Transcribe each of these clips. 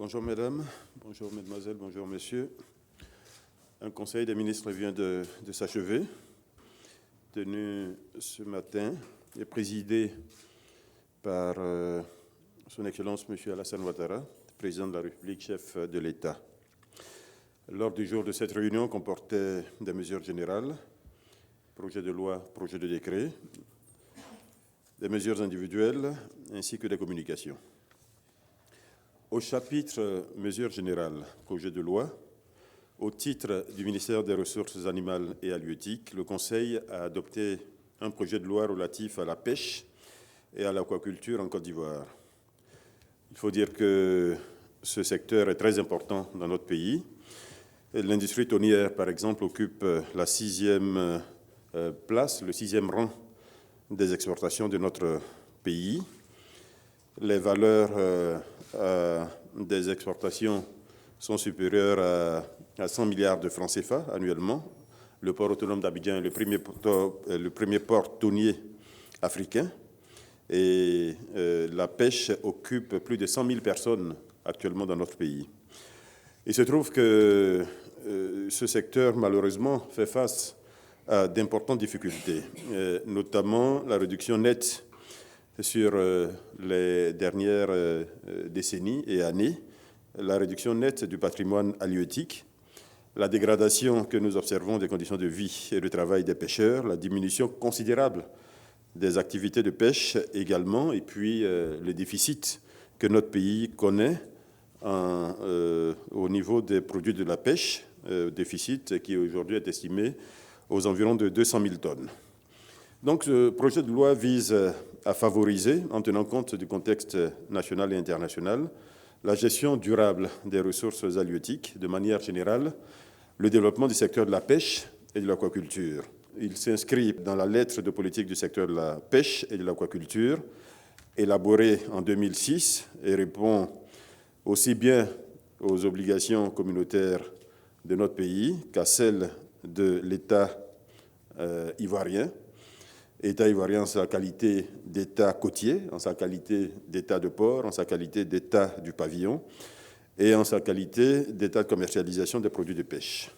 Bonjour mesdames, bonjour mesdemoiselles, bonjour messieurs. Un conseil des ministres vient de s'achever, tenu ce matin et présidé par son Excellence M. Alassane Ouattara, président de la République, chef de l'État. L'ordre du jour de cette réunion comportait des mesures générales, projet de loi, projet de décret, des mesures individuelles ainsi que des communications. Au chapitre mesures générales, projet de loi, au titre du ministère des Ressources animales et halieutiques, le Conseil a adopté un projet de loi relatif à la pêche et à l'aquaculture en Côte d'Ivoire. Il faut dire que ce secteur est très important dans notre pays. L'industrie tonnière, par exemple, occupe la 6e place, le 6e rang des exportations de notre pays. Les valeurs des exportations sont supérieures à 100 milliards de francs CFA annuellement. Le port autonome d'Abidjan est le premier port tonnier africain. Et la pêche occupe plus de 100 000 personnes actuellement dans notre pays. Il se trouve que ce secteur, malheureusement, fait face à d'importantes difficultés, notamment la réduction nette sur les dernières décennies et années, la réduction nette du patrimoine halieutique, la dégradation que nous observons des conditions de vie et de travail des pêcheurs, la diminution considérable des activités de pêche également, et puis le déficit que notre pays connaît au niveau des produits de la pêche, déficit qui aujourd'hui est estimé aux environs de 200 000 tonnes. Donc ce projet de loi vise à favoriser, en tenant compte du contexte national et international, la gestion durable des ressources halieutiques, de manière générale, le développement du secteur de la pêche et de l'aquaculture. Il s'inscrit dans la lettre de politique du secteur de la pêche et de l'aquaculture, élaborée en 2006 et répond aussi bien aux obligations communautaires de notre pays qu'à celles de l'État ivoirien. État ivoirien en sa qualité d'État côtier, en sa qualité d'État de port, en sa qualité d'État du pavillon et en sa qualité d'État de commercialisation des produits de pêche.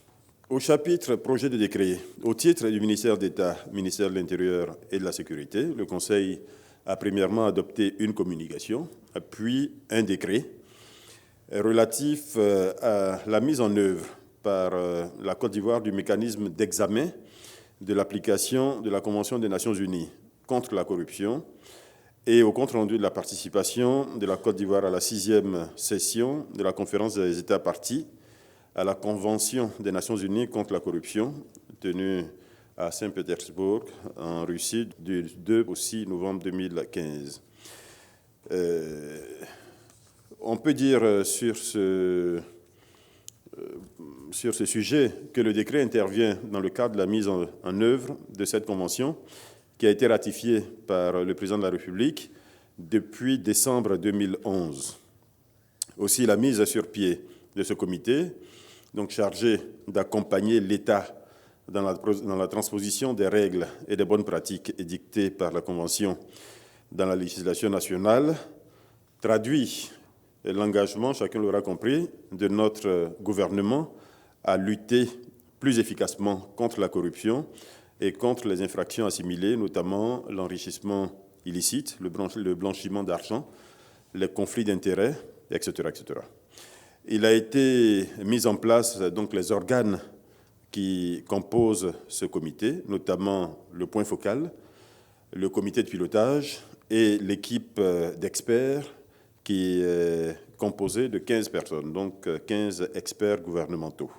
Au chapitre projet de décret, au titre du ministère d'État, ministère de l'Intérieur et de la Sécurité, le Conseil a premièrement adopté une communication, puis un décret relatif à la mise en œuvre par la Côte d'Ivoire du mécanisme d'examen de l'application de la Convention des Nations Unies contre la corruption et au compte-rendu de la participation de la Côte d'Ivoire à la 6e session de la conférence des États parties à la Convention des Nations Unies contre la corruption, tenue à Saint-Pétersbourg, en Russie, du 2 au 6 novembre 2015. On peut dire sur ce sujet que le décret intervient dans le cadre de la mise en œuvre de cette convention qui a été ratifiée par le président de la République depuis décembre 2011. Aussi, la mise sur pied de ce comité, donc chargé d'accompagner l'État dans la transposition des règles et des bonnes pratiques édictées par la Convention dans la législation nationale, traduit l'engagement, chacun l'aura compris, de notre gouvernement à lutter plus efficacement contre la corruption et contre les infractions assimilées, notamment l'enrichissement illicite, le blanchiment d'argent, les conflits d'intérêts, etc., etc. Il a été mis en place donc les organes qui composent ce comité, notamment le point focal, le comité de pilotage et l'équipe d'experts qui est composée de 15 personnes, donc 15 experts gouvernementaux.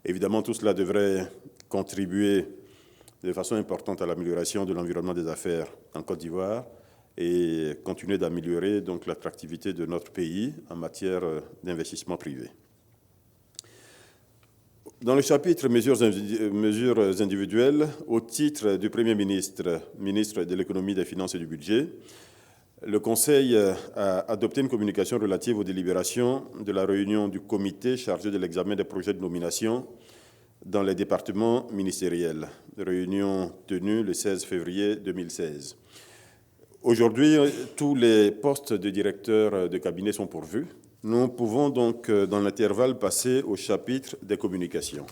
Évidemment, tout cela devrait contribuer de façon importante à l'amélioration de l'environnement des affaires en Côte d'Ivoire et continuer d'améliorer donc l'attractivité de notre pays en matière d'investissement privé. Dans le chapitre mesures individuelles, au titre du Premier ministre, ministre de l'Économie, des Finances et du Budget, le Conseil a adopté une communication relative aux délibérations de la réunion du comité chargé de l'examen des projets de nomination dans les départements ministériels, réunion tenue le 16 février 2016. Aujourd'hui, tous les postes de directeurs de cabinet sont pourvus Nous pouvons donc, dans l'intervalle, passer au chapitre des communications.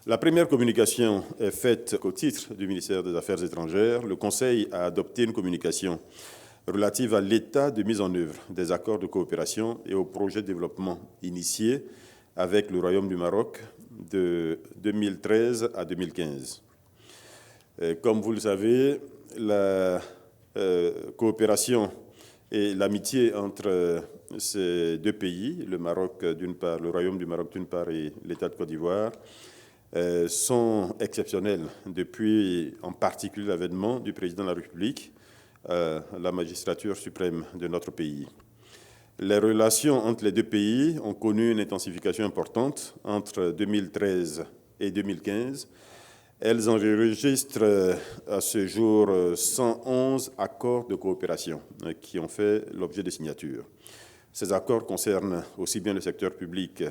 La première communication est faite au titre du ministère des Affaires étrangères. Le Conseil a adopté une communication relative à l'état de mise en œuvre des accords de coopération et aux projets de développement initiés avec le Royaume du Maroc de 2013 à 2015. Comme vous le savez, la coopération et l'amitié entre ces deux pays, le Maroc d'une part, le Royaume du Maroc d'une part et l'État de Côte d'Ivoire, sont exceptionnelles depuis en particulier l'avènement du président de la République à la magistrature suprême de notre pays. Les relations entre les deux pays ont connu une intensification importante entre 2013 et 2015. Elles enregistrent à ce jour 111 accords de coopération qui ont fait l'objet de signatures. Ces accords concernent aussi bien le secteur public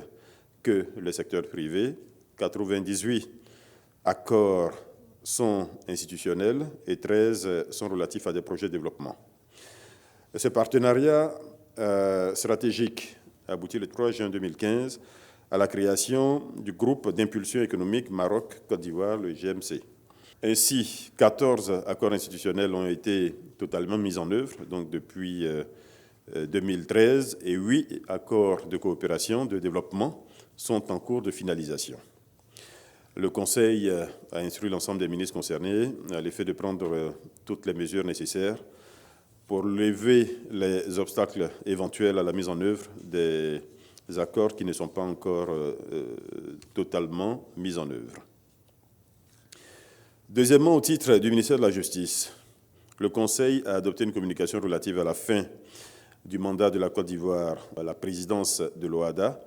que le secteur privé. 98 accords sont institutionnels et 13 sont relatifs à des projets de développement. Ce partenariat stratégique aboutit le 3 juin 2015 à la création du groupe d'impulsion économique Maroc-Côte d'Ivoire, le GMC. Ainsi, 14 accords institutionnels ont été totalement mis en œuvre, donc depuis 2013, et 8 accords de coopération de développement sont en cours de finalisation. Le Conseil a instruit l'ensemble des ministres concernés à l'effet de prendre toutes les mesures nécessaires pour lever les obstacles éventuels à la mise en œuvre des accords qui ne sont pas encore totalement mis en œuvre. Deuxièmement, au titre du ministère de la Justice, le Conseil a adopté une communication relative à la fin du mandat de la Côte d'Ivoire à la présidence de l'OHADA,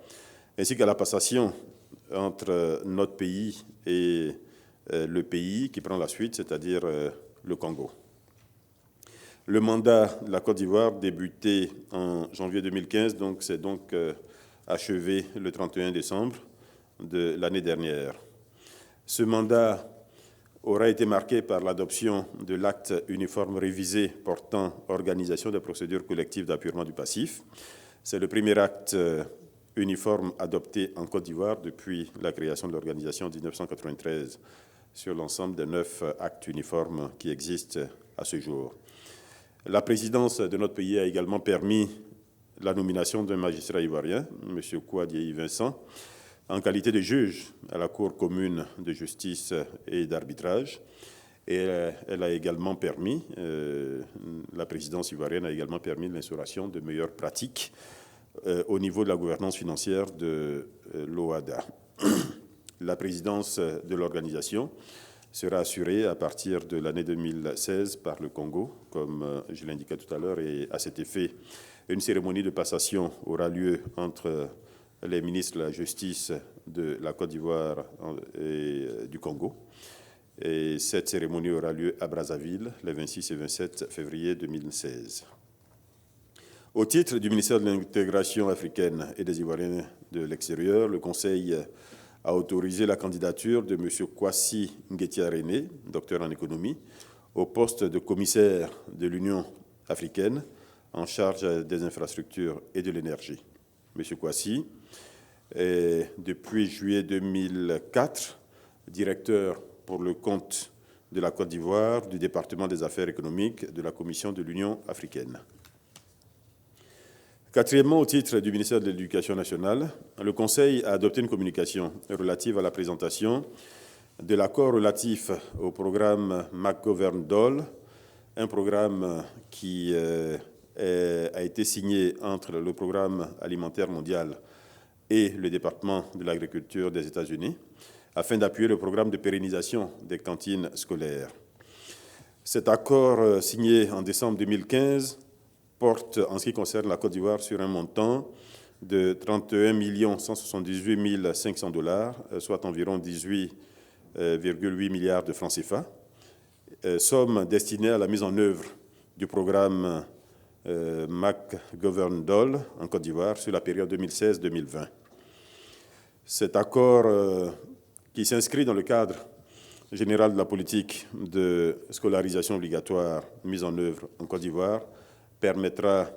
ainsi qu'à la passation entre notre pays et le pays qui prend la suite, c'est-à-dire le Congo. Le mandat de la Côte d'Ivoire débuté en janvier 2015, donc c'est donc achevé le 31 décembre de l'année dernière. Ce mandat aura été marqué par l'adoption de l'acte uniforme révisé portant organisation des procédures collectives d'apurement du passif. C'est le premier acte uniforme adopté en Côte d'Ivoire depuis la création de l'organisation en 1993 sur l'ensemble des 9 actes uniformes qui existent à ce jour. La présidence de notre pays a également permis la nomination d'un magistrat ivoirien, M. Kouadia Vincent, en qualité de juge à la Cour commune de justice et d'arbitrage. Et elle a également permis, la présidence ivoirienne a également permis l'instauration de meilleures pratiques au niveau de la gouvernance financière de l'OHADA. La présidence de l'organisation sera assurée à partir de l'année 2016 par le Congo, comme je l'indiquais tout à l'heure, et à cet effet, une cérémonie de passation aura lieu entre les ministres de la Justice de la Côte d'Ivoire et du Congo. Et cette cérémonie aura lieu à Brazzaville les 26 et 27 février 2016. Au titre du ministère de l'Intégration africaine et des Ivoiriens de l'extérieur, le Conseil a autorisé la candidature de M. Kwasi Nguetia-René, docteur en économie, au poste de commissaire de l'Union africaine en charge des infrastructures et de l'énergie. M. Kwasi est, depuis juillet 2004, directeur pour le compte de la Côte d'Ivoire du département des affaires économiques de la Commission de l'Union africaine. Quatrièmement, au titre du ministère de l'Éducation nationale, le Conseil a adopté une communication relative à la présentation de l'accord relatif au programme McGovern-Dole, un programme qui a été signé entre le Programme alimentaire mondial et le département de l'agriculture des États-Unis, afin d'appuyer le programme de pérennisation des cantines scolaires. Cet accord signé en décembre 2015 porte, en ce qui concerne la Côte d'Ivoire, sur un montant de 31 178 500 $, soit environ 18,8 milliards de francs CFA, somme destinée à la mise en œuvre du programme McGovern-Dole en Côte d'Ivoire sur la période 2016-2020. Cet accord qui s'inscrit dans le cadre général de la politique de scolarisation obligatoire mise en œuvre en Côte d'Ivoire permettra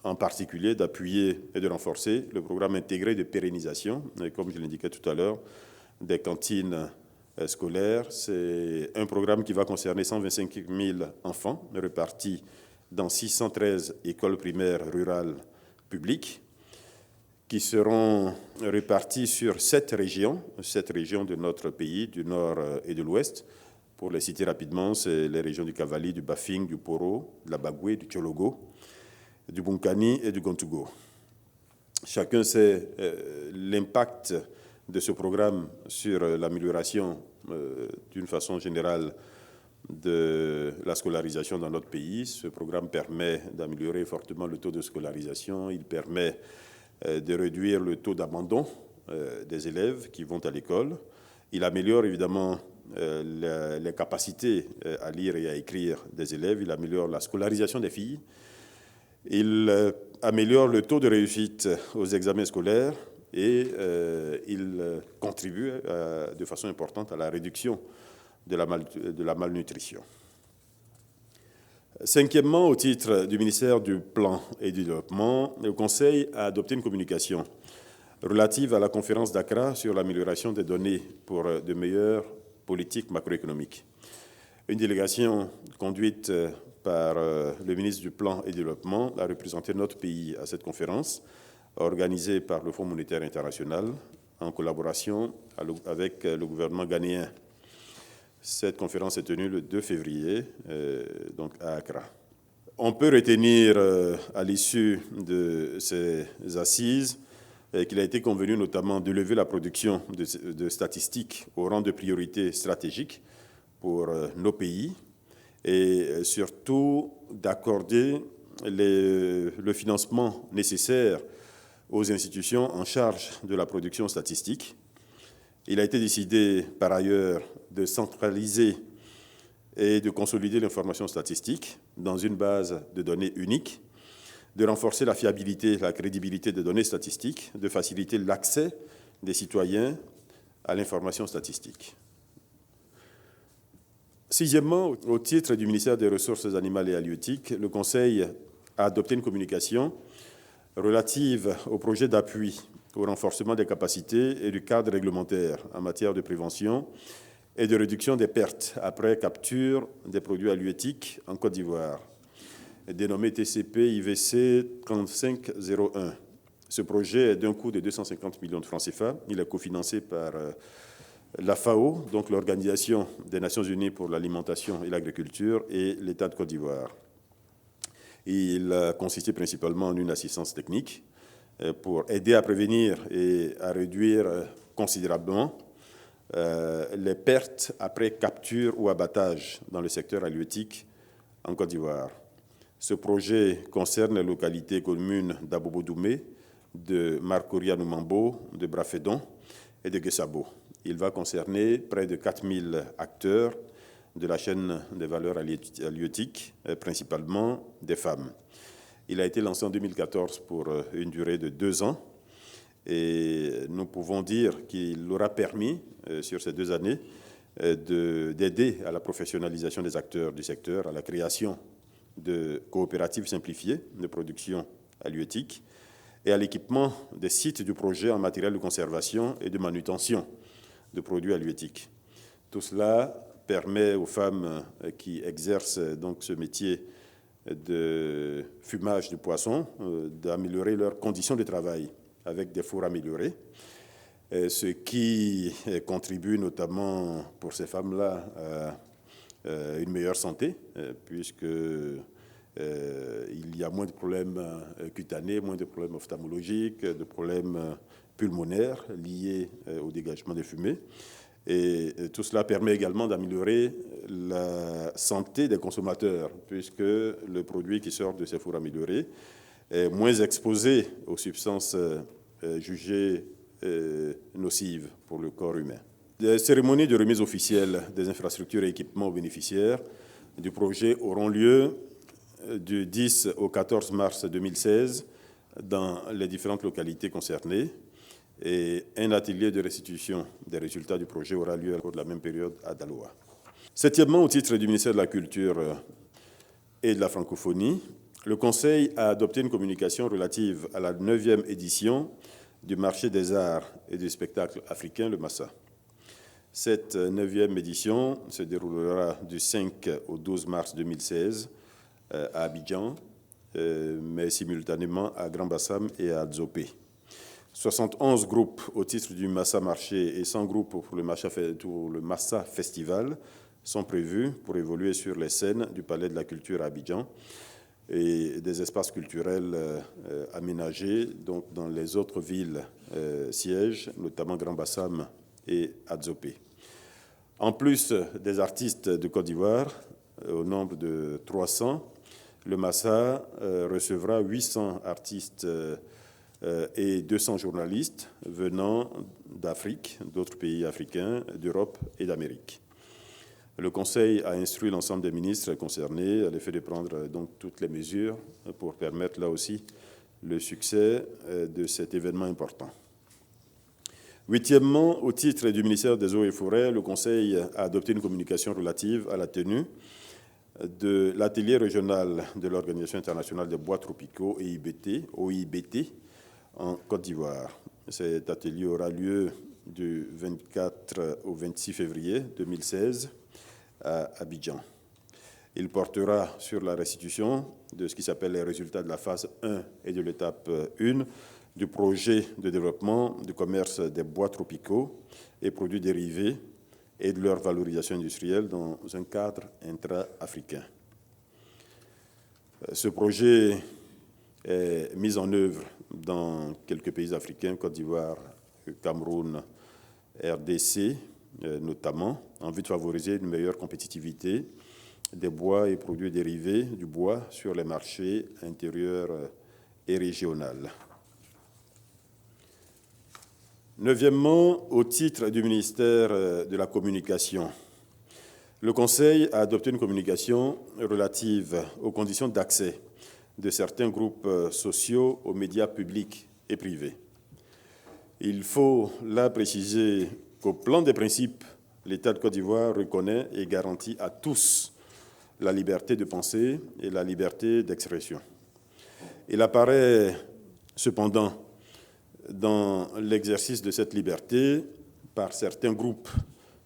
en particulier d'appuyer et de renforcer le programme intégré de pérennisation, et comme je l'indiquais tout à l'heure, des cantines scolaires. C'est un programme qui va concerner 125 000 enfants répartis dans 613 écoles primaires rurales publiques qui seront répartis sur 7 régions de notre pays, du nord et de l'ouest. Pour les citer rapidement, c'est les régions du Cavali, du Bafing, du Poro, de la Bagoué, du Tchologo, du Bunkani et du Gontougo. Chacun sait l'impact de ce programme sur l'amélioration d'une façon générale de la scolarisation dans notre pays. Ce programme permet d'améliorer fortement le taux de scolarisation. Il permet de réduire le taux d'abandon des élèves qui vont à l'école. Il améliore évidemment les capacités à lire et à écrire des élèves. Il améliore la scolarisation des filles. Il améliore le taux de réussite aux examens scolaires et il contribue de façon importante à la réduction de la malnutrition. Cinquièmement, au titre du ministère du Plan et du Développement, le Conseil a adopté une communication relative à la conférence d'Accra sur l'amélioration des données pour de meilleures politiques macroéconomiques. Une délégation conduite par le ministre du Plan et du Développement a représenté notre pays à cette conférence, organisée par le Fonds monétaire international en collaboration avec le gouvernement ghanéen. Cette conférence est tenue le 2 février, donc à Accra. On peut retenir à l'issue de ces assises qu'il a été convenu notamment de lever la production de statistiques au rang de priorité stratégique pour nos pays et surtout d'accorder le financement nécessaire aux institutions en charge de la production statistique. Il a été décidé par ailleurs de centraliser et de consolider l'information statistique dans une base de données unique, de renforcer la fiabilité, la crédibilité des données statistiques, de faciliter l'accès des citoyens à l'information statistique. Sixièmement, au titre du ministère des Ressources animales et halieutiques, le Conseil a adopté une communication relative au projet d'appui au renforcement des capacités et du cadre réglementaire en matière de prévention et de réduction des pertes après capture des produits halieutiques en Côte d'Ivoire, dénommé TCP-IVC 3501. Ce projet est d'un coût de 250 millions de francs CFA. Il est cofinancé par la FAO, donc l'Organisation des Nations Unies pour l'alimentation et l'agriculture, et l'État de Côte d'Ivoire. Il a consisté principalement en une assistance technique pour aider à prévenir et à réduire considérablement les pertes après capture ou abattage dans le secteur halieutique en Côte d'Ivoire. Ce projet concerne les localités communes d'Abobo-Doumé, de Marcoria Noumambo, de Brafédon et de Guessabo. Il va concerner près de 4000 acteurs de la chaîne des valeurs halieutiques, principalement des femmes. Il a été lancé en 2014 pour une durée de 2 ans et nous pouvons dire qu'il aura permis, sur ces 2 années, d'aider à la professionnalisation des acteurs du secteur, à la création de coopératives simplifiées de production halieutique et à l'équipement des sites du projet en matériel de conservation et de manutention de produits halieutiques. Tout cela permet aux femmes qui exercent donc ce métier de fumage de poissons d'améliorer leurs conditions de travail avec des fours améliorés, ce qui contribue notamment pour ces femmes-là à une meilleure santé, puisque il y a moins de problèmes cutanés, moins de problèmes ophtalmologiques, de problèmes pulmonaires liés au dégagement des fumées. Et tout cela permet également d'améliorer la santé des consommateurs, puisque le produit qui sort de ces fours améliorés est moins exposé aux substances jugées nocives pour le corps humain. Les cérémonies de remise officielle des infrastructures et équipements aux bénéficiaires du projet auront lieu du 10 au 14 mars 2016 dans les différentes localités concernées. Et un atelier de restitution des résultats du projet aura lieu au cours de la même période à Daloa. Septièmement, au titre du ministère de la Culture et de la Francophonie, le Conseil a adopté une communication relative à la 9e édition du marché des arts et du spectacle africain, le MASA. Cette 9e édition se déroulera du 5 au 12 mars 2016 à Abidjan, mais simultanément à Grand-Bassam et à Dzopé. 71 groupes au titre du Massa Marché et 100 groupes pour le Massa Festival sont prévus pour évoluer sur les scènes du Palais de la Culture à Abidjan et des espaces culturels aménagés donc dans les autres villes sièges, notamment Grand-Bassam et Adzopé. En plus des artistes de Côte d'Ivoire, au nombre de 300, le Massa recevra 800 artistes et 200 journalistes venant d'Afrique, d'autres pays africains, d'Europe et d'Amérique. Le Conseil a instruit l'ensemble des ministres concernés à l'effet de prendre donc toutes les mesures pour permettre là aussi le succès de cet événement important. Huitièmement, au titre du ministère des Eaux et Forêts, le Conseil a adopté une communication relative à la tenue de l'atelier régional de l'Organisation internationale des bois tropicaux, OIBT, en Côte d'Ivoire. Cet atelier aura lieu du 24 au 26 février 2016 à Abidjan. Il portera sur la restitution de ce qui s'appelle les résultats de la phase 1 et de l'étape 1 du projet de développement du commerce des bois tropicaux et produits dérivés et de leur valorisation industrielle dans un cadre intra-africain. Ce projet est mis en œuvre dans quelques pays africains, Côte d'Ivoire, Cameroun, RDC notamment, en vue de favoriser une meilleure compétitivité des bois et produits dérivés du bois sur les marchés intérieurs et régionaux. Neuvièmement, au titre du ministère de la Communication, le Conseil a adopté une communication relative aux conditions d'accès de certains groupes sociaux aux médias publics et privés. Il faut là préciser qu'au plan des principes, l'État de Côte d'Ivoire reconnaît et garantit à tous la liberté de penser et la liberté d'expression. Il apparaît cependant dans l'exercice de cette liberté par certains groupes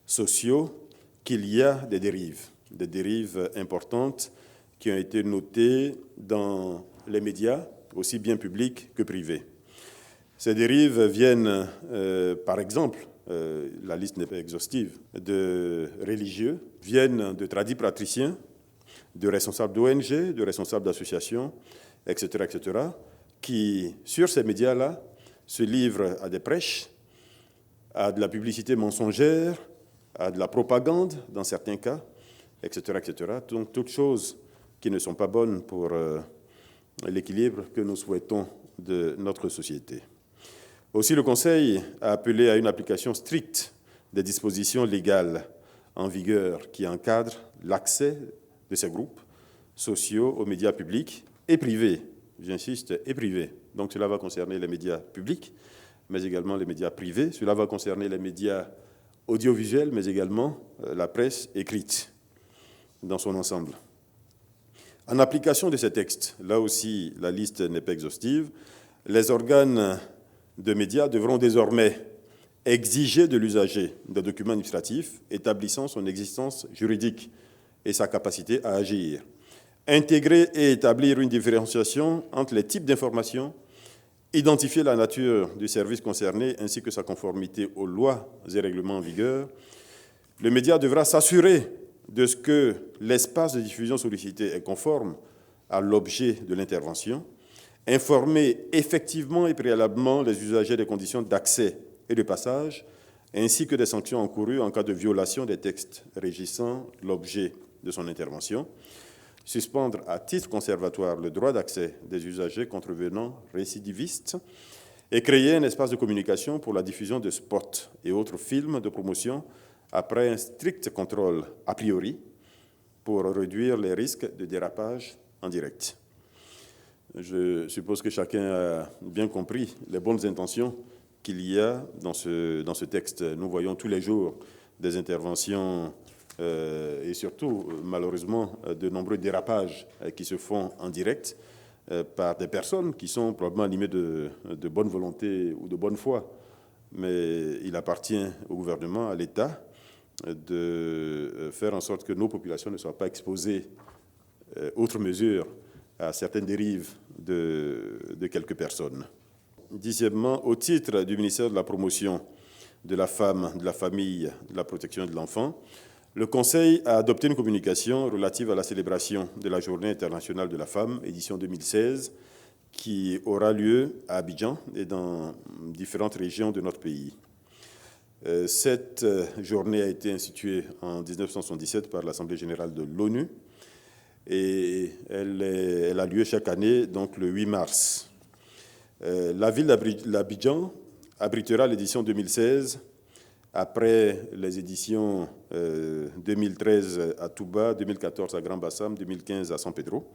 sociaux qu'il y a des dérives importantes qui ont été notées dans les médias, aussi bien publics que privés. Ces dérives viennent, par exemple, la liste n'est pas exhaustive, de religieux, viennent de tradis patriciens, de responsables d'ONG, de responsables d'associations, etc., qui, sur ces médias-là, se livrent à des prêches, à de la publicité mensongère, à de la propagande dans certains cas, etc. Donc, toutes choses qui ne sont pas bonnes pour l'équilibre que nous souhaitons de notre société. Aussi, le Conseil a appelé à une application stricte des dispositions légales en vigueur qui encadrent l'accès de ces groupes sociaux aux médias publics et privés. J'insiste, et privés. Donc cela va concerner les médias publics, mais également les médias privés. Cela va concerner les médias audiovisuels, mais également la presse écrite dans son ensemble. En application de ces textes, là aussi la liste n'est pas exhaustive, les organes de médias devront désormais exiger de l'usager des documents administratifs établissant son existence juridique et sa capacité à agir, intégrer et établir une différenciation entre les types d'informations, identifier la nature du service concerné ainsi que sa conformité aux lois et règlements en vigueur. Le média devra s'assurer de ce que l'espace de diffusion sollicité est conforme à l'objet de l'intervention, informer effectivement et préalablement les usagers des conditions d'accès et de passage, ainsi que des sanctions encourues en cas de violation des textes régissant l'objet de son intervention, suspendre à titre conservatoire le droit d'accès des usagers contrevenants récidivistes et créer un espace de communication pour la diffusion de spots et autres films de promotion après un strict contrôle a priori pour réduire les risques de dérapage en direct. Je suppose que chacun a bien compris les bonnes intentions qu'il y a dans ce texte. Nous voyons tous les jours des interventions et surtout, malheureusement, de nombreux dérapages qui se font en direct par des personnes qui sont probablement animées de bonne volonté ou de bonne foi. Mais il appartient au gouvernement, à l'État, de faire en sorte que nos populations ne soient pas exposées, outre mesure, à certaines dérives de quelques personnes. Dixièmement, au titre du ministère de la Promotion de la femme, de la famille, de la protection de l'enfant, le Conseil a adopté une communication relative à la célébration de la Journée internationale de la femme, édition 2016, qui aura lieu à Abidjan et dans différentes régions de notre pays. Cette journée a été instituée en 1977 par l'Assemblée générale de l'ONU et elle a lieu chaque année, donc le 8 mars. La ville d'Abidjan abritera l'édition 2016 après les éditions 2013 à Touba, 2014 à Grand-Bassam, 2015 à San Pedro.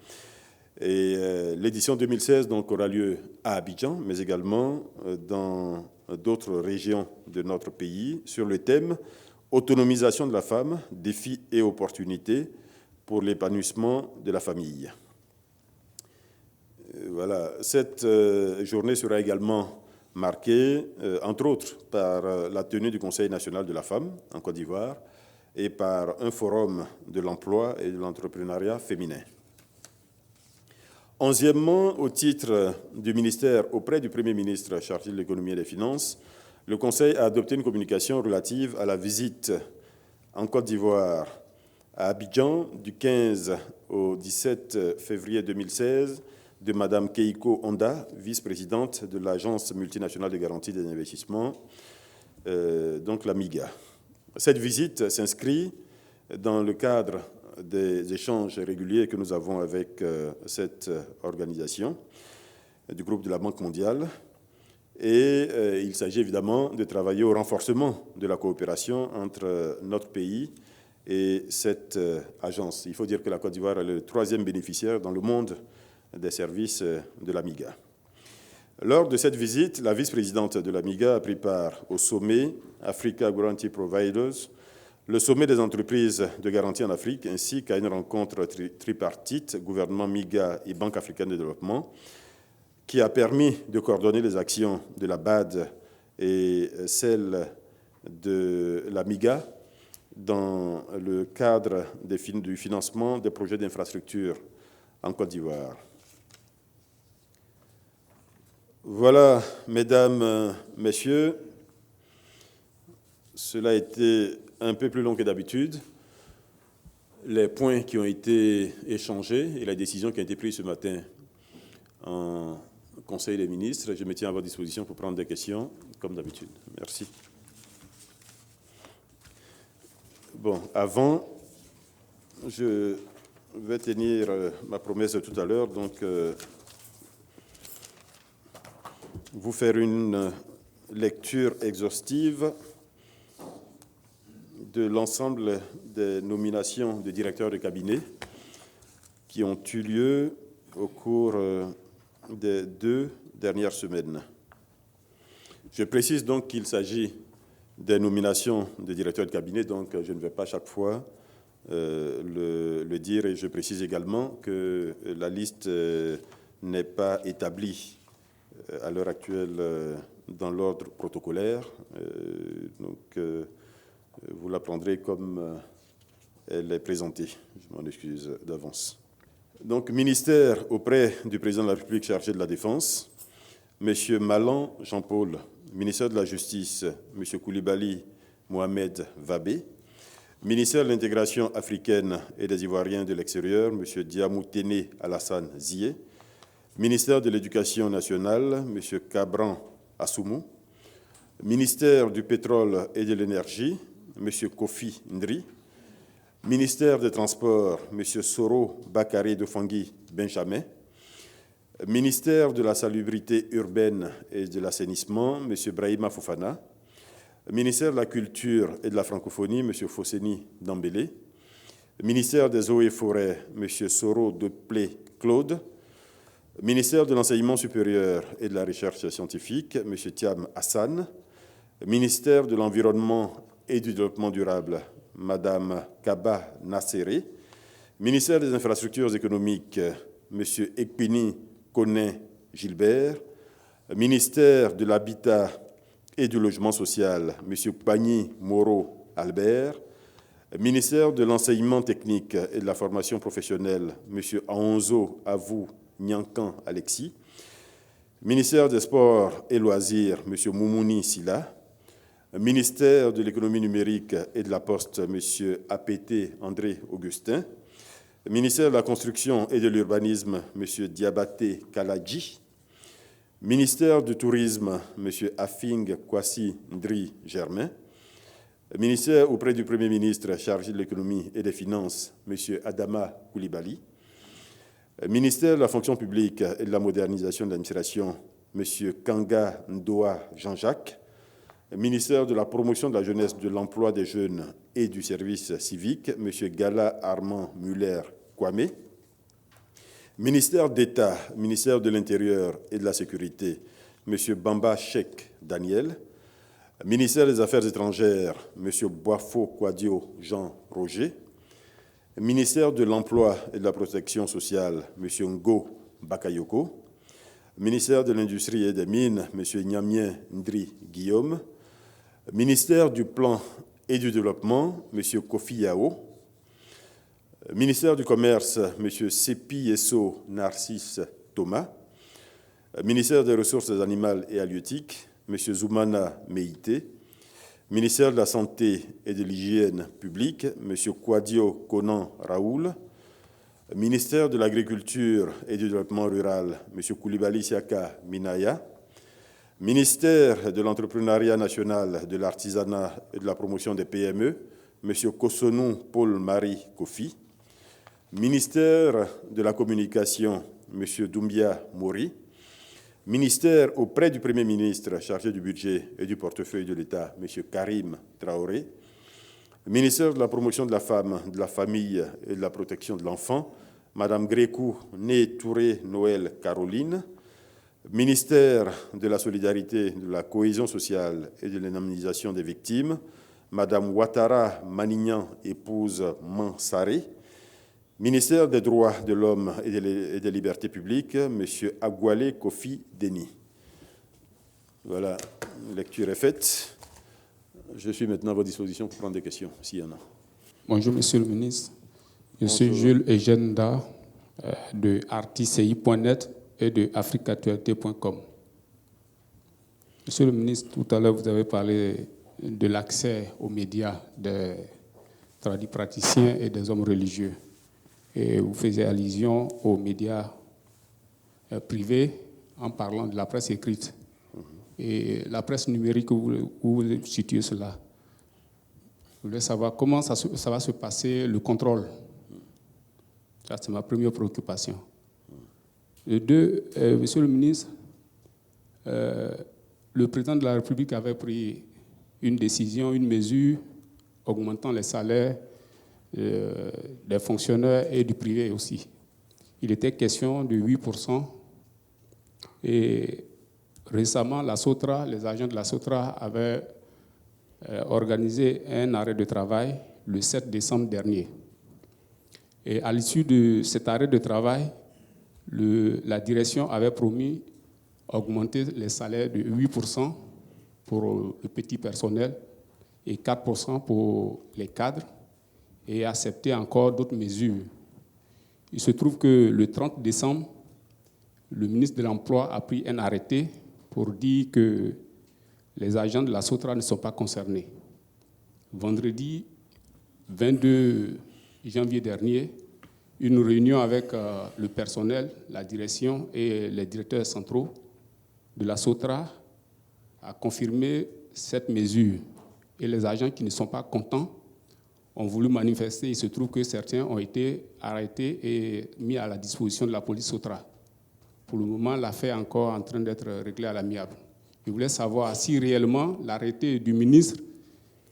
Et l'édition 2016 donc, aura lieu à Abidjan, mais également dans d'autres régions de notre pays, sur le thème « Autonomisation de la femme, défis et opportunités pour l'épanouissement de la famille ». Voilà. Cette journée sera également marquée, entre autres, par la tenue du Conseil national de la femme en Côte d'Ivoire et par un forum de l'emploi et de l'entrepreneuriat féminin. Onzièmement, au titre du ministère auprès du Premier ministre chargé de l'économie et des finances, le Conseil a adopté une communication relative à la visite en Côte d'Ivoire à Abidjan du 15 au 17 février 2016 de Mme Keiko Honda, vice-présidente de l'Agence multinationale de garantie des investissements, donc la MIGA. Cette visite s'inscrit dans le cadre des échanges réguliers que nous avons avec cette organisation du groupe de la Banque mondiale. Et il s'agit évidemment de travailler au renforcement de la coopération entre notre pays et cette agence. Il faut dire que la Côte d'Ivoire est le troisième bénéficiaire dans le monde des services de la MIGA. Lors de cette visite, la vice-présidente de la MIGA a pris part au sommet Africa Guarantee Providers, le sommet des entreprises de garantie en Afrique, ainsi qu'à une rencontre tripartite, gouvernement MIGA et Banque africaine de développement, qui a permis de coordonner les actions de la BAD et celles de la MIGA dans le cadre du financement des projets d'infrastructure en Côte d'Ivoire. Voilà, mesdames, messieurs, cela a été un peu plus long que d'habitude. Les points qui ont été échangés et la décision qui a été prise ce matin en Conseil des ministres, je me tiens à votre disposition pour prendre des questions, comme d'habitude. Merci. Bon, avant, je vais tenir ma promesse de tout à l'heure, donc vous faire une lecture exhaustive de l'ensemble des nominations de directeurs de cabinet qui ont eu lieu au cours des 2 dernières semaines. Je précise donc qu'il s'agit des nominations de directeurs de cabinet, donc je ne vais pas chaque fois le dire, et je précise également que la liste n'est pas établie à l'heure actuelle dans l'ordre protocolaire, donc vous la prendrez comme elle est présentée. Je m'en excuse d'avance. Donc, ministère auprès du président de la République chargé de la Défense, M. Malan Jean-Paul, ministère de la Justice, M. Koulibaly Mohamed Vabé, ministère de l'Intégration africaine et des Ivoiriens de l'extérieur, M. Diamou Téné Alassane Zié, ministère de l'Éducation nationale, M. Kabran Assoumou, ministère du pétrole et de l'énergie, M. Kofi Ndri, ministère des Transports, M. Soro Bakary Dofangui Benjamin, ministère de la Salubrité urbaine et de l'assainissement, M. Brahima Fofana, ministère de la Culture et de la Francophonie, M. Fosseni Dambélé, ministère des Eaux et Forêts, M. Soro Deplé Claude, ministère de l'Enseignement supérieur et de la Recherche scientifique, M. Thiam Hassan, ministère de l'Environnement et du Développement durable, Madame Kaba Nassere. Ministère des Infrastructures économiques, M. Ekpini Koné Gilbert. Ministère de l'Habitat et du Logement social, M. Pagny Moro Albert. Ministère de l'Enseignement technique et de la formation professionnelle, M. Aonzo Avou Nyankan Alexis. Ministère des Sports et Loisirs, M. Moumouni Silla. Ministère de l'Économie numérique et de la Poste, M. Apété André Augustin. Ministère de la Construction et de l'Urbanisme, M. Diabaté Kaladji. Ministère du Tourisme, M. Afing Kwasi Ndri Germain. Ministère auprès du Premier ministre chargé de l'économie et des finances, M. Adama Koulibaly. Ministère de la fonction publique et de la modernisation de l'administration, M. Kanga Ndoa Jean-Jacques. Ministère de la promotion de la jeunesse, de l'emploi des jeunes et du service civique, M. Gala Armand Muller Kwame. Ministère d'État, ministère de l'Intérieur et de la Sécurité, M. Bamba Cheikh Daniel. Ministère des Affaires étrangères, M. Boafo Kwadio Jean-Roger. Ministère de l'Emploi et de la Protection sociale, M. Ngo Bakayoko. Ministère de l'Industrie et des Mines, M. Nyamien Ndri Guillaume. Ministère du Plan et du Développement, M. Kofi Yao. Ministère du Commerce, M. Sepi Esso Narcisse Thomas. Ministère des Ressources animales et halieutiques, M. Zoumana Meïté. Ministère de la Santé et de l'Hygiène publique, M. Kwadio Konan Raoul. Ministère de l'Agriculture et du Développement rural, M. Koulibaly Siaka Minaya. Ministère de l'Entrepreneuriat national, de l'Artisanat et de la Promotion des PME, M. Kosonou Paul-Marie Kofi. Ministère de la Communication, M. Doumbia Mori. Ministère auprès du Premier ministre chargé du budget et du portefeuille de l'État, M. Karim Traoré. Ministère de la Promotion de la femme, de la famille et de la protection de l'enfant, Mme Grécou Né Touré Noël Caroline. Ministère de la Solidarité, de la Cohésion sociale et de l'indemnisation des victimes, Mme Ouattara Manignan, épouse Mansaré. Ministère des Droits de l'Homme et des Libertés publiques, M. Agouale Kofi Deni. Voilà, la lecture est faite. Je suis maintenant à votre disposition pour prendre des questions, s'il y en a. Bonjour, Monsieur le ministre. Je suis Jules Egenda de artici.net et de africatualité.com. Monsieur le ministre, tout à l'heure, vous avez parlé de l'accès aux médias des praticiens et des hommes religieux. Et vous faisiez allusion aux médias privés en parlant de la presse écrite. Et la presse numérique, où vous situez cela. Je voulais savoir comment ça va se passer, le contrôle. Ça, c'est ma première préoccupation. Et deux, Monsieur le ministre, le président de la République avait pris une décision, une mesure augmentant les salaires des fonctionnaires et du privé aussi. Il était question de 8%. Et récemment, la SOTRA, les agents de la SOTRA avaient organisé un arrêt de travail le 7 décembre dernier. Et à l'issue de cet arrêt de travail, la direction avait promis augmenter les salaires de 8% pour le petit personnel et 4% pour les cadres et accepter encore d'autres mesures. Il se trouve que le 30 décembre, le ministre de l'Emploi a pris un arrêté pour dire que les agents de la SOTRA ne sont pas concernés. Vendredi 22 janvier dernier, une réunion avec le personnel, la direction et les directeurs centraux de la SOTRA a confirmé cette mesure. Et les agents qui ne sont pas contents ont voulu manifester. Il se trouve que certains ont été arrêtés et mis à la disposition de la police SOTRA. Pour le moment, l'affaire est encore en train d'être réglée à l'amiable. Je voulais savoir si réellement l'arrêté du ministre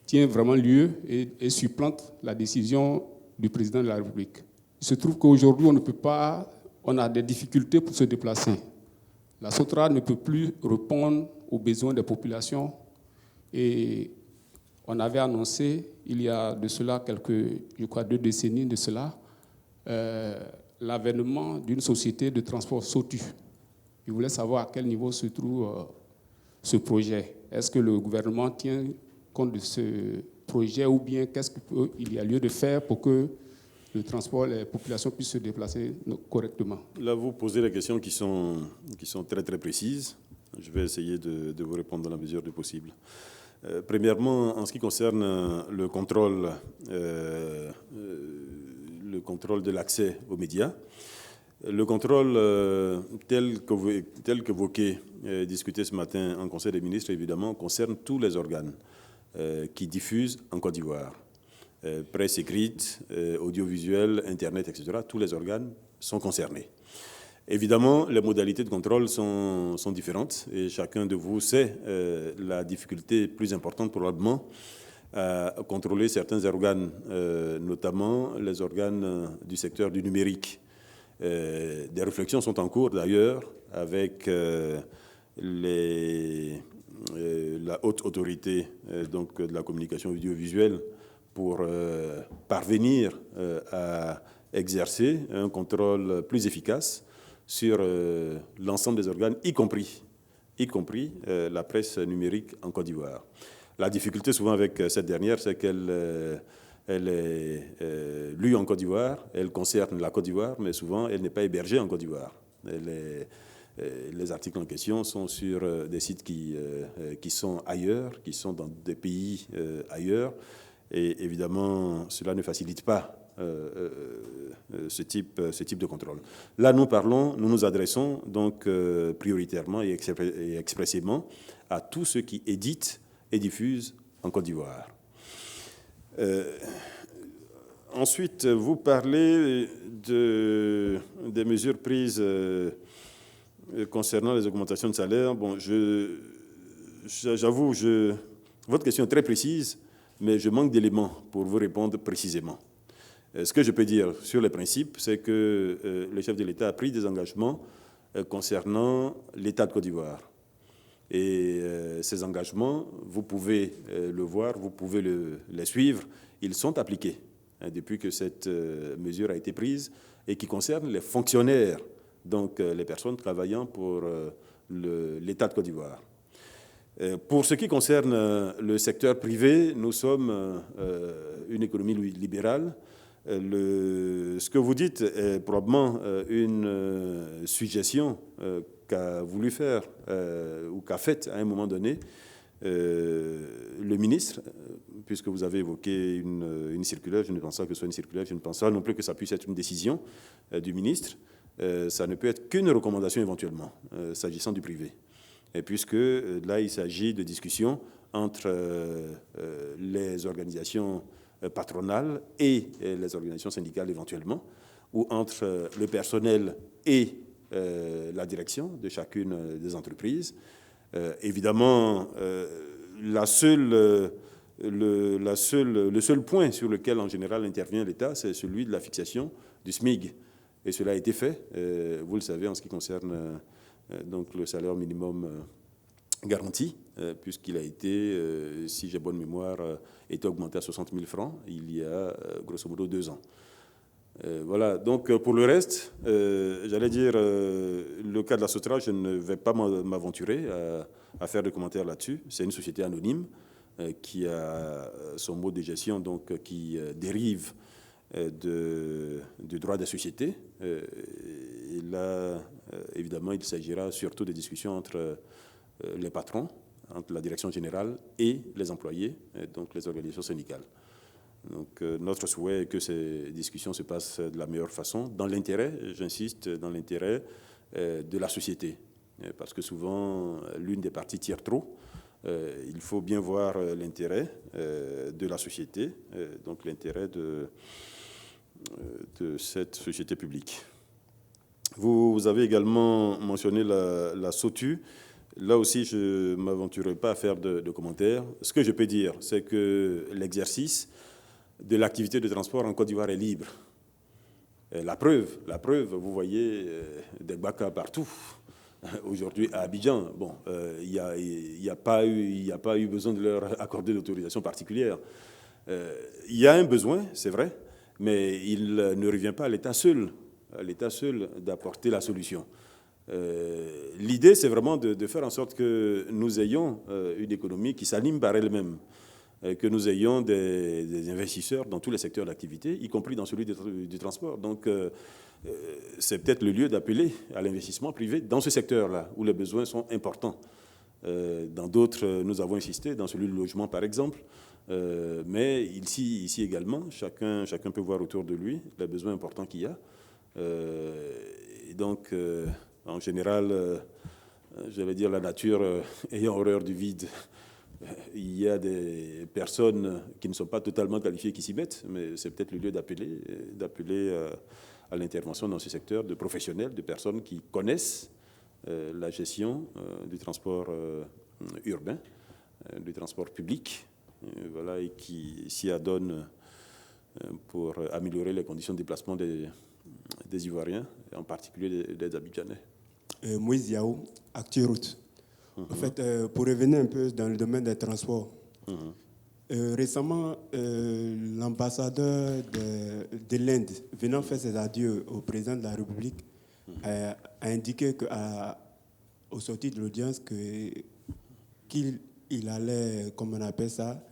tient vraiment lieu et supplante la décision du président de la République. Il se trouve qu'aujourd'hui, on a des difficultés pour se déplacer. La SOTRA ne peut plus répondre aux besoins des populations et on avait annoncé, il y a de cela je crois 2 décennies de cela, l'avènement d'une société de transport SOTU. Je voulais savoir à quel niveau se trouve ce projet. Est-ce que le gouvernement tient compte de ce projet ou bien qu'est-ce qu'il y a lieu de faire pour que le transport, les populations puissent se déplacer correctement? Là, vous posez des questions qui sont très, très précises. Je vais essayer de vous répondre dans la mesure du possible. Premièrement, en ce qui concerne le contrôle de l'accès aux médias, le contrôle tel qu'évoqué, discuté ce matin en Conseil des ministres, évidemment, concerne tous les organes qui diffusent en Côte d'Ivoire. Presse écrite, audiovisuel, Internet, etc. Tous les organes sont concernés. Évidemment, les modalités de contrôle sont différentes et chacun de vous sait la difficulté plus importante probablement à contrôler certains organes, notamment les organes du secteur du numérique. Des réflexions sont en cours d'ailleurs avec la haute autorité donc, de la communication audiovisuelle pour parvenir à exercer un contrôle plus efficace sur l'ensemble des organes, y compris la presse numérique en Côte d'Ivoire. La difficulté souvent avec cette dernière, c'est qu'elle est lue en Côte d'Ivoire, elle concerne la Côte d'Ivoire, mais souvent elle n'est pas hébergée en Côte d'Ivoire. Les articles en question sont sur des sites qui sont ailleurs, qui sont dans des pays ailleurs, et évidemment cela ne facilite pas ce type de contrôle. Là, nous nous adressons donc prioritairement et expressément à tous ceux qui éditent et diffusent en Côte d'Ivoire. Ensuite, vous parlez des mesures prises concernant les augmentations de salaire. Bon, j'avoue, votre question est très précise, mais je manque d'éléments pour vous répondre précisément. Ce que je peux dire sur les principes, c'est que le chef de l'État a pris des engagements concernant l'État de Côte d'Ivoire. Et ces engagements, vous pouvez le voir, vous pouvez les suivre, ils sont appliqués depuis que cette mesure a été prise et qui concerne les fonctionnaires, donc les personnes travaillant pour l'État de Côte d'Ivoire. Pour ce qui concerne le secteur privé, nous sommes une économie libérale. Ce que vous dites est probablement une suggestion qu'a voulu faire ou qu'a faite à un moment donné le ministre, puisque vous avez évoqué une circulaire. Je ne pense pas que ce soit une circulaire, je ne pense pas non plus que ça puisse être une décision du ministre. Ça ne peut être qu'une recommandation éventuellement, s'agissant du privé. Et puisque là, il s'agit de discussions entre les organisations patronales et les organisations syndicales éventuellement, ou entre le personnel et la direction de chacune des entreprises. Évidemment, le seul point sur lequel en général intervient l'État, c'est celui de la fixation du SMIG. Et cela a été fait, vous le savez, en ce qui concerne donc le salaire minimum garanti, puisqu'il a été, si j'ai bonne mémoire, été augmenté à 60 000 francs il y a grosso modo 2 ans. Voilà, donc pour le reste, j'allais dire, le cas de la Sotra, je ne vais pas m'aventurer à faire de commentaires là-dessus. C'est une société anonyme qui a son mode de gestion donc, qui dérive du droit des sociétés. Et là, évidemment, il s'agira surtout des discussions entre les patrons, entre la direction générale et les employés, donc les organisations syndicales. Donc, notre souhait est que ces discussions se passent de la meilleure façon, dans l'intérêt, j'insiste, dans l'intérêt de la société. Parce que souvent, l'une des parties tire trop. Il faut bien voir l'intérêt de la société, donc l'intérêt de cette société publique. Vous avez également mentionné la SOTU. Là aussi, je ne m'aventurerai pas à faire de commentaires. Ce que je peux dire, c'est que l'exercice de l'activité de transport en Côte d'Ivoire est libre. La preuve, vous voyez des BACA partout. aujourd'hui à Abidjan. Bon, il n'y a pas eu besoin de leur accorder d'autorisation particulière. Il y a un besoin, c'est vrai, mais il ne revient pas à l'État seul d'apporter la solution. L'idée, c'est vraiment de faire en sorte que nous ayons une économie qui s'anime par elle-même, que nous ayons des investisseurs dans tous les secteurs d'activité, y compris dans celui du transport. Donc, c'est peut-être le lieu d'appeler à l'investissement privé dans ce secteur-là, où les besoins sont importants. Dans d'autres, nous avons insisté, dans celui du logement, par exemple. Mais ici également, chacun peut voir autour de lui les besoins importants qu'il y a. Et donc, en général, j'allais dire la nature ayant horreur du vide, il y a des personnes qui ne sont pas totalement qualifiées qui s'y mettent, mais c'est peut-être le lieu d'appeler à l'intervention dans ce secteur de professionnels, de personnes qui connaissent la gestion du transport urbain, du transport public, voilà, et qui s'y adonnent pour améliorer les conditions de déplacement des Ivoiriens, et en particulier des Abidjanais. Moïse Yao, ActuRoute. En fait, pour revenir un peu dans le domaine des transports, récemment, l'ambassadeur de l'Inde, venant faire ses adieux au président de la République, a indiqué au sorti de l'audience qu'il allait, comme on appelle ça,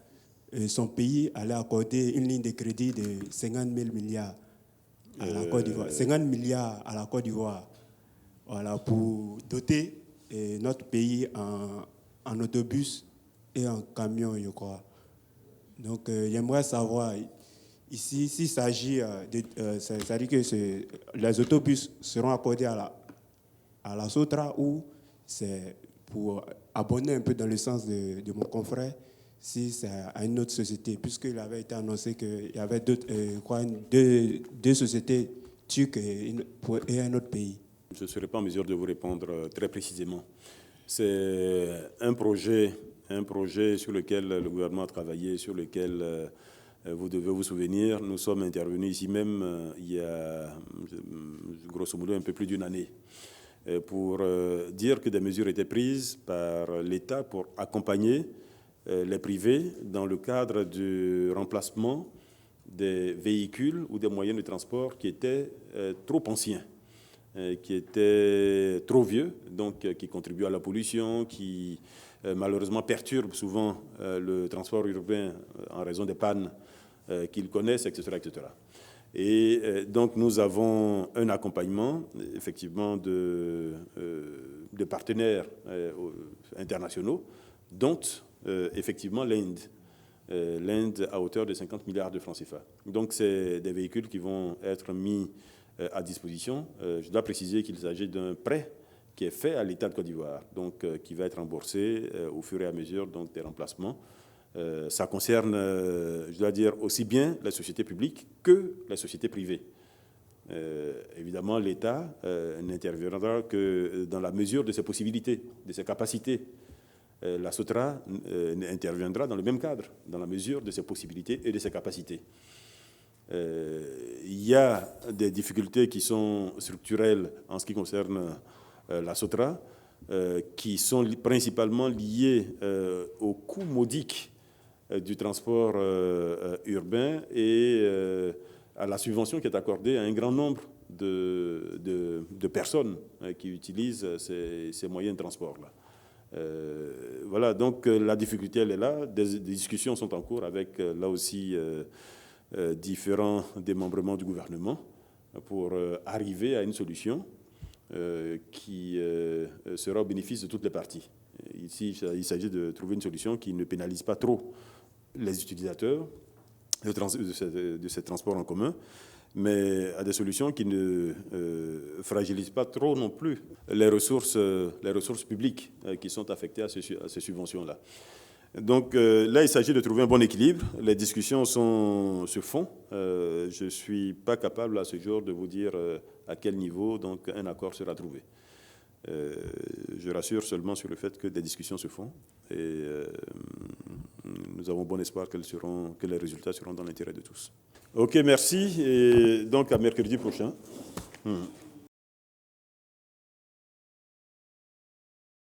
son pays allait accorder une ligne de crédit de 50 000 milliards à la Côte d'Ivoire. 50 milliards à la Côte d'Ivoire, voilà, pour doter notre pays en autobus et en camion, je crois. Donc, j'aimerais savoir, ici, s'il s'agit c'est-à-dire que les autobus seront accordés à la SOTRA ou c'est pour abonner un peu dans le sens de mon confrère, si c'est à une autre société, puisqu'il avait été annoncé qu'il y avait deux sociétés turques et un autre pays. Je ne serai pas en mesure de vous répondre très précisément. C'est un projet sur lequel le gouvernement a travaillé, sur lequel vous devez vous souvenir. Nous sommes intervenus ici même il y a grosso modo un peu plus d'une année pour dire que des mesures étaient prises par l'État pour accompagner les privés dans le cadre du remplacement des véhicules ou des moyens de transport qui étaient trop anciens, qui étaient trop vieux, donc qui contribuent à la pollution, qui malheureusement perturbent souvent le transport urbain en raison des pannes qu'ils connaissent, etc., etc. Et donc nous avons un accompagnement effectivement de partenaires internationaux, dont effectivement l'Inde à hauteur de 50 milliards de francs CFA. Donc c'est des véhicules qui vont être mis à disposition. Je dois préciser qu'il s'agit d'un prêt qui est fait à l'État de Côte d'Ivoire, donc qui va être remboursé au fur et à mesure donc, des remplacements. Ça concerne, je dois dire, aussi bien la société publique que la société privée. Évidemment, l'État n'interviendra que dans la mesure de ses possibilités, de ses capacités. La SOTRA interviendra dans le même cadre, dans la mesure de ses possibilités et de ses capacités. Il y a des difficultés qui sont structurelles en ce qui concerne la SOTRA, qui sont principalement liées au coût modique du transport urbain et à la subvention qui est accordée à un grand nombre de personnes qui utilisent ces moyens de transport-là. Voilà, donc la difficulté, elle est là. Des discussions sont en cours avec, là aussi, différents démembrements du gouvernement pour arriver à une solution qui sera au bénéfice de toutes les parties. Ici, il s'agit de trouver une solution qui ne pénalise pas trop les utilisateurs de ces transports en commun, mais à des solutions qui ne fragilisent pas trop non plus les ressources publiques qui sont affectées à ces subventions-là. Donc là, il s'agit de trouver un bon équilibre. Les discussions se font. Je ne suis pas capable à ce jour de vous dire à quel niveau donc, un accord sera trouvé. Je rassure seulement sur le fait que des discussions se font et nous avons bon espoir que les résultats seront dans l'intérêt de tous. OK, merci. Et donc à mercredi prochain.